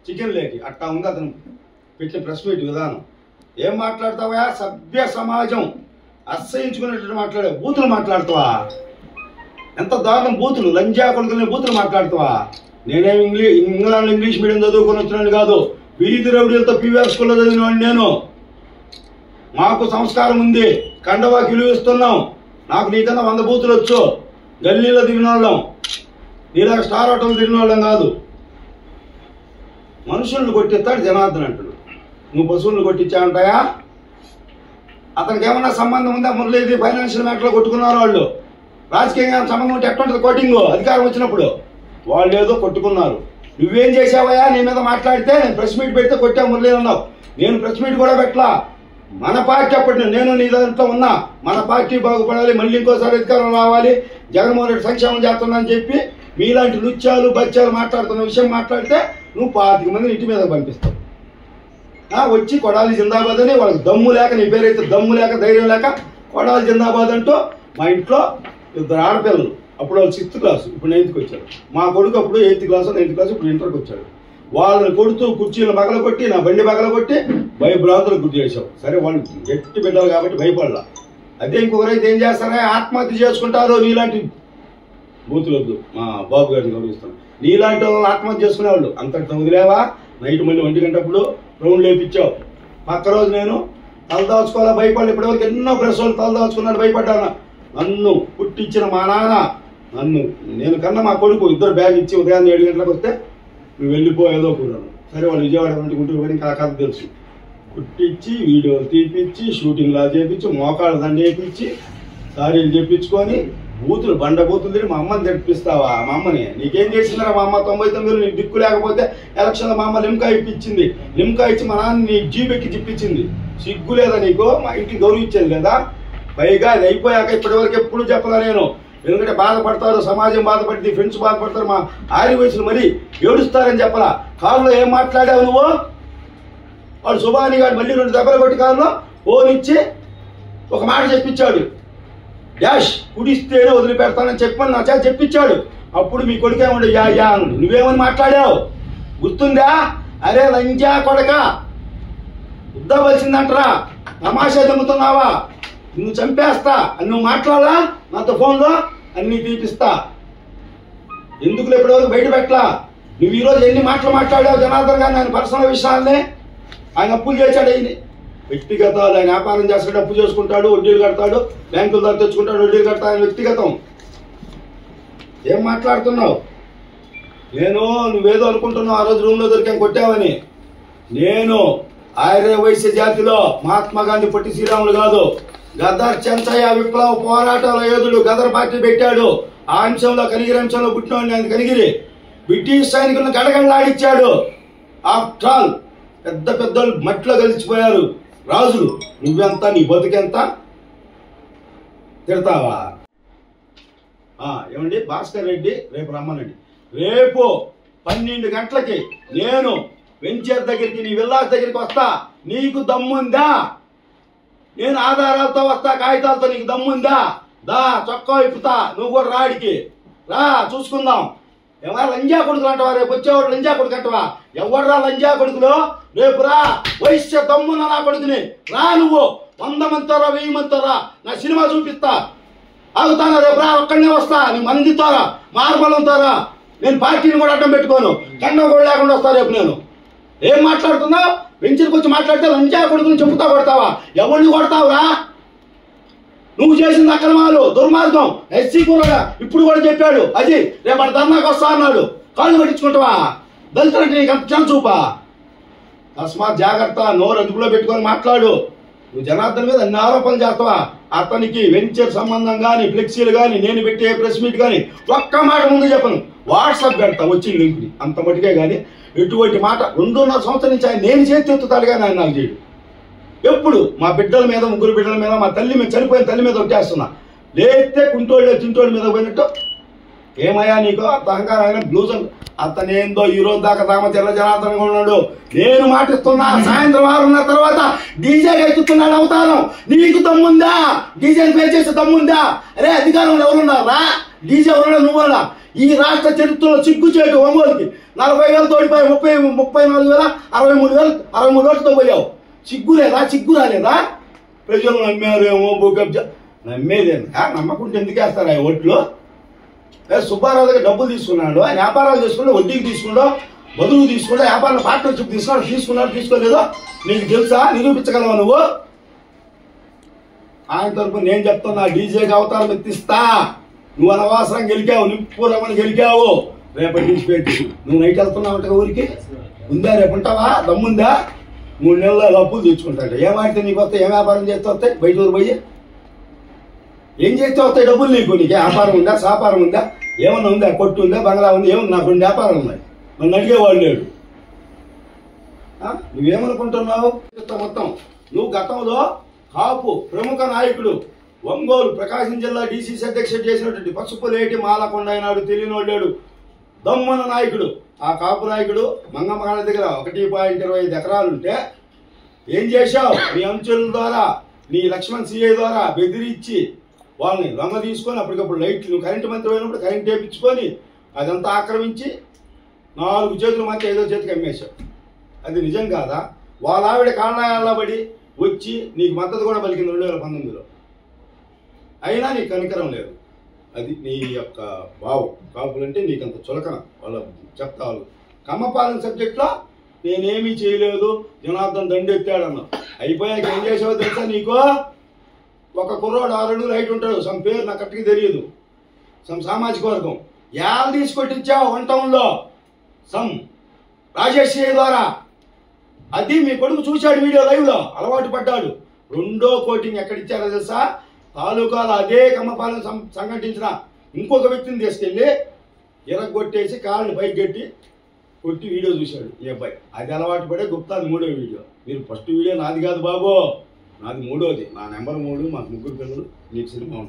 Chicken లేకి అట్టా ఉంది అతను పెట్టిన ప్రెస్ మీట్ విధానం. ఏం మాట్లాడతావా? సభ్య సమాజం అసహించుకునేటట్టు మాట్లాడే బూతులు మాట్లాడతావా? ఎంత దారుణం బూతులు, లంజా కొడుకునే బూతులు మాట్లాడతావా? నేనేమి ఇంగ్లీష్ మీడియం చదువుకొని వచ్చినాను కాదు, వీధి రౌడీలతో పీవీఆర్ స్కూల్లో చదివినవాడిని నేను. మాకు సంస్కారం ఉంది, కండవాకి విలువిస్తున్నాం. నాకు నీకన్నా 100 బూతులు వచ్చు. గల్లీలో దిగిన వాళ్ళం, నీలాగా స్టార్ హోటల్ దిగిన వాళ్ళం కాదు. మనుషులను కొట్టిస్తాడు జనార్దన్ అంటాడు. నువ్వు పశువులను కొట్టించావంటాయా? అతనికి ఏమన్నా సంబంధం ఉందా? మురళీది ఫైనాన్షియల్ మ్యాటర్లో కొట్టుకున్నారు వాళ్ళు. రాజకీయంగా సంబంధం ఉంటే ఎట్లుంటుంది కోటింగ్? అధికారం వచ్చినప్పుడు వాళ్ళు ఏదో కొట్టుకున్నారు. నువ్వేం చేసావయ్యా? నీ మీద మాట్లాడితే నేను ప్రెస్ మీట్ పెడితే కొట్టా మురళీ అన్నావు. నేను ప్రెస్ మీట్ కూడా పెట్టలా. మన పార్టీ అప్పటి నేను నీ దాంట్లో ఉన్నా. మన పార్టీ బాగుపడాలి, మళ్ళీ ఇంకోసారి అధికారం రావాలి, జగన్మోహన్ రెడ్డి సంక్షేమం చేస్తున్నా అని చెప్పి మీలాంటి లుచ్చాలు బచ్చాలు మాట్లాడుతున్న విషయం మాట్లాడితే నువ్వు 25 మందిని ఇంటి మీద పంపిస్తావు. వచ్చి కొడాలి జిందాబాద్ అని వాళ్ళకి దమ్ము లేక, నీ పేరైతే దమ్ము లేక ధైర్యం లేక కొడాలి జిందాబాద్ అంటూ మా ఇంట్లో 2 ఆడపిల్లలు. అప్పుడు వాళ్ళు 6th క్లాసు, ఇప్పుడు 9th వచ్చాడు. మా కొడుకు అప్పుడు 8th క్లాసు 9th క్లాసు, ఇప్పుడు ఇంటర్కి వచ్చాడు. వాళ్ళని కొడుతూ కుర్చీలు పగల కొట్టి, నా బండి పగల కొట్టి భయభ్రాంతులకు గుర్తు చేసావు. సరే వాళ్ళు గట్టి బిడ్డలు కాబట్టి భయపడలా. అదే ఇంకొకరైతే ఏం చేస్తారా? ఆత్మహత్య చేసుకుంటారు. నీలాంటి బూతులొద్దు, మా బాబు గారిని గౌరవిస్తాను. నీలాంటి వాళ్ళు ఆత్మహత్య చేసుకునేవాళ్ళు అంతటితో వదిలేవా? నైట్ మళ్ళీ 1 గంటప్పుడు రౌండ్ లేపించావు. పక్క రోజు నేను తలదాచుకోవాలా భయపడి, ఇప్పటివరకు ఎన్నో ప్రెస్ వాళ్ళు తలదాచుకున్నాడు, భయపడ్డాను. నన్ను పుట్టించిన మా నాన్న, నేను కన్నా మా కొడుకు 2 బ్యాగ్ ఇచ్చి ఉదయాన్నే 7 గంటలకు వస్తే నువ్వు వెళ్ళిపో ఏదో కూడాను. సరే వాళ్ళు విజయవాడ నుండి గుంటూరు పోయి ఇంకా కథ తెలుసు. కుట్టించి వీడియోలు తీపిచ్చి షూటింగ్లా చేపించి మోకాళ్ళ దండ వేయించి సారీలు చేపించుకొని బూతులు బండ బూతులు తిరిగి మా అమ్మని తెప్పిస్తావా? మా అమ్మని నీకేం చేసిందరా? మా అమ్మ 99లో నీకు దిక్కు లేకపోతే ఎలక్షన్లో మా అమ్మ లిమ్కా ఇప్పించింది. లిమ్కా ఇచ్చి మా నాన్న నీ జీబెక్కి తిప్పించింది. సిగ్గు లేదా నీకు? మా ఇంటికి గౌరవించేది లేదా? పైగా అది అయిపోయాక ఇప్పటివరకు ఎప్పుడు చెప్పలా నేను. ఎందుకంటే బాధపడతారు, సమాజం బాధపడింది, ఫ్రెండ్స్ బాధపడతారు, మా ఆరి వయసులు మరీ ఏడుస్తారని చెప్పలా. కారులో ఏం మాట్లాడావు నువ్వు? వాడు సుభాని గారు మళ్ళీ 2 దెబ్బలు కొట్టి కారులో ఫోనిచ్చి ఒక మాట చెప్పించాడు. డాష్ కుడిస్తేనే వదిలిపెడతానని చెప్పని నా చేత చెప్పించాడు. అప్పుడు మీ కొడుకేమండి యా యా అను. నువ్వేమని మాట్లాడావు గుర్తుందా? అరే లంజా కొడక, ఉద్దవలసిందంటరా, తమాషా దమ్ముతున్నావా, నిన్ను చంపేస్తా అని నువ్వు మాట్లాడాలా? నాతో ఫోన్లో అన్ని తీపిస్తా. ఎందుకు ఇప్పటివరకు బయట పెట్టలా? నువ్వు ఈరోజు ఎన్ని మాటలు మాట్లాడావు జనార్దన్ గారిని? ఆయన పర్సనల్ విషయాలనే. ఆయన అప్పులు చేశాడు, ఆయన వ్యక్తిగతాలు. ఆయన వ్యాపారం చేస్తాడు, అప్పు చేసుకుంటాడు, వడ్డీలు కడతాడు, బ్యాంకుల ద్వారా తెచ్చుకుంటాడు, వడ్డీలు కడతాడు. ఆయన వ్యక్తిగతం. ఏం మాట్లాడుతున్నావు? నువ్వేదో అనుకుంటున్నావు ఆ రోజు రూమ్లో దొరికాం కొట్టావని. నేను ఆర్య వైశ్య జాతిలో మహాత్మా గాంధీ పొట్టి శ్రీరాములు కాదు, గదర్ చెంచయ్య విప్లవ పోరాటాల యోధుడు. గదర్ పార్టీ పెట్టాడు. ఆ అంశంలో కనిగిరి అంశంలో పుట్టినవాడిని. ఆయన కనిగిరి బ్రిటిష్ సైనికులను గడగడలాడిచ్చాడు. ఆఫ్టర్ ఆల్ పెద్ద పెద్దలు మట్టిలో కలిసిపోయారు రాజులు. నువ్వెంత, నీ బతుకెంత? తిడతావా? ఏమండి భాస్కర్ రెడ్డి రేపు రమ్మనండి. రేపు 12 గంటలకి నేను వెంచర్ దగ్గరికి, నీ విల్లాస్ దగ్గరికి వస్తా. నీకు దమ్ముందా? నేను ఆధారాలతో వస్తా, కాగితాలతో. నీకు దమ్ముందా? దా చొక్కా ఇప్పుతా. నువ్వు కూడా రాడికి రా, చూసుకుందాం. ఎవరా లంజా కొడుకులు అంటవా? రేపు వచ్చేవాడు లంజా కొడుకు అంటవా? ఎవడరా లంజా కొడుకులు? రేపు రా, వైశ్య దమ్మున్న నా కొడుకుని రా. నువ్వు 100 మందితో రా, 1000 మందితో రా, నా సినిమా చూపిస్తా. ఆగుతానా? రేపు రా, ఒక్కడనే వస్తా. నీ మందితో రా, మార్బలంతో రా. నేను పార్టీని కూడా అడ్డం పెట్టుకోను, కండం కూడా లేకుండా వస్తా రేపు. నేను ఏం మాట్లాడుతున్నావు? వెంచర్కి వచ్చి మాట్లాడితే లంజా కొడుకుని చెప్పుతా కొడతావా? ఎవరిని కొడతావురా? నువ్వు చేసిన అక్రమాలు, దుర్మార్గం. ఎస్సీ కూడా ఇప్పుడు కూడా చెప్పాడు అజయ్, రేపు ధర్నాకు వస్తా అన్నాడు. కాళ్ళు పట్టించుకుంటావా? దళితులంటే నీకు అంత ఛాన్స్ చూపా? తస్మాత్ జాగ్రత్త. నోరు అదుపులో పెట్టుకొని మాట్లాడు. నువ్వు జనార్దన్ మీద అన్ని ఆరోపణలు చేస్తావా? అతనికి వెంచర్ సంబంధం కానీ, ఫ్లెక్సీలు కానీ, నేను పెట్టే ప్రెస్ మీట్ కానీ ఒక్క మాట ముందు చెప్పను. వాట్సాప్ పెడతా వచ్చి లింక్ని, అంత మటుకే. కానీ ఎటువంటి మాట 2.5 సంవత్సరం నుంచి ఆయన నేను చేతి ఎత్తుతాడు కానీ ఆయన నాకు చేయడు. ఎప్పుడు మా బిడ్డల మీద, 3 బిడ్డల మీద, మా తల్లి మీద, చనిపోయిన తల్లి మీద వచ్చేస్తున్నా. లేస్తే కుంటోళ్ళే తింటోళ్ళ మీద పోయినట్టు. ఏమయ్యా నీకు అంత అహంకారం? ఆయన బ్లూజ్ అతనేందో ఈ రోజు దాకా తెల్ల జనార్దన్ ఉన్నాడు. నేను మాటిస్తున్నా, సాయంత్రం 6:30 తర్వాత డీజే ఎత్తుతున్నాడు అవతారం. నీకు దమ్ముందా? డీజేని పే చేసే దమ్ముందా? అరే అధికారంలో ఎవరున్నారా? డీజే ఎవరున్నా? నువ్వన్నా? ఈ రాష్ట్ర చరిత్రలో సిగ్గుచేటు ఒంగోలుకి 40,000 తోడిపోయి 34,000 63 ఓట్లతో పోయావు. సిగ్గు లేదా? సిగ్గు రాలేదా? ప్రజలు నమ్మారేమో భూకబ్జా నమ్మేదేనా? నమ్మకుంటే ఎందుకు వేస్తారు ఆ ఓట్లు? సుబ్బారావు దగ్గర డబ్బులు తీసుకున్నాడు, ఆయన వ్యాపారాలు తీసుకున్నాడు, వడ్డీకి తీసుకున్నాడు, బదులు తీసుకున్నాడు, వ్యాపారాల పార్ట్నర్షిప్ తీసుకున్నాడు తీసుకోలేదో నీకు తెలుసా? నిరూపించగలవా నువ్వు? ఆయన తరపున నేను చెప్తున్నా, డీజేకి అవతారం ఎత్తిస్తా. నువ్వు అనవసరం గెలికావు, నిప్పురమని గెలికావు. రేపటి నుంచి పెట్టి నువ్వు నైట్ వెళ్తున్నావు ఊరికి ఉందా? రేపు ఉంటావా? దమ్ముందా? 3 నెలల అప్పులు తెచ్చుకుంటాడు. ఏమాడితే నీకు వస్తాయి? ఏం వ్యాపారం చేస్తే వస్తాయి? బయట ఊరు పోయి ఏం చేస్తే వస్తాయి డబ్బులు నీకు? నీకు వ్యాపారం ఉందా? వ్యాపారం ఉందా? ఏమన్నా ఉందా? కొట్టు ఉందా? బంగ్లా ఉంది? ఏముంది? నాకు 2 వ్యాపారం ఉన్నాయి. నన్ను అడిగేవాడు లేడు. నువ్వేమనుకుంటున్నావు? మొత్తం నువ్వు గతంలో కాపు ప్రముఖ నాయకుడు ఒంగోలు ప్రకాశం జిల్లా డీసీసీ అధ్యక్షుడు చేసినటువంటి పసుపులేటి మాలకొండ నాడు తెలియనోళ్ళాడు దమ్మున నాయకుడు. ఆ కాపు నాయకుడు మంగమ్మగాళ్ళ దగ్గర 1.25 ఎకరాలుంటే ఏం చేశావు? నీ అంచుల ద్వారా, నీ లక్ష్మణ్ సిఐ ద్వారా బెదిరించి వాళ్ళని లొంగ తీసుకొని అప్పటికప్పుడు లైట్లు, నువ్వు కరెంటు మంత్రి అయినప్పుడు కరెంట్ వేయించుకొని అదంతా ఆక్రమించి 4 చేతుల మధ్య 5వ చేతికి అమ్మేశావు. అది నిజం కాదా? వాళ్ళ ఆవిడ కాళ్ళబడి వచ్చి నీకు మద్దతు కూడా పలికింది 2019లో. అయినా నీకు కనికరం లేదు. అది నీ యొక్క భావం. కాపులంటే నీకంత చులకన. వాళ్ళ చెప్తావు కమ్మపాలెం సబ్జెక్ట్లో నేనేమీ చేయలేదు, జనార్దన్ దండెత్తాడన్నావు. అయిపోయాక ఏం చేసావో తెలుసా నీకు? ఒక కుర్రోడు 6 అడుగులు హైట్ ఉంటాడు, సమ్ పేరు నాకు కరెక్ట్గా తెలియదు, సమ్ సామాజిక వర్గం తీసుకొట్టించావు 1 టౌన్లో సమ్ రాజేష్ ద్వారా. అది మీ కొడుకు చూశాడు వీడియో లైవ్లో, అలవాటు పడ్డాడు. 2వ కోటింగ్ ఎక్కడిచ్చారో తెలుసా? తాలూకాలో అదే కమ్మపాలెం సంఘటించిన ఇంకొక వ్యక్తిని తీసుకెళ్ళి ఎరగొట్టేసి కాళ్ళని పైకి గట్టి కొట్టి వీడియో చూశాడు ఈ అబ్బాయి. అది అలవాటు పడే గుప్తాది 3వ వీడియో. మీరు ఫస్ట్ వీడియో నాది కాదు బాబు, నాది 3వది. నా నెంబర్ 3, మాకు 3 పిల్లలు. నీకు సినిమా ఉంటుంది.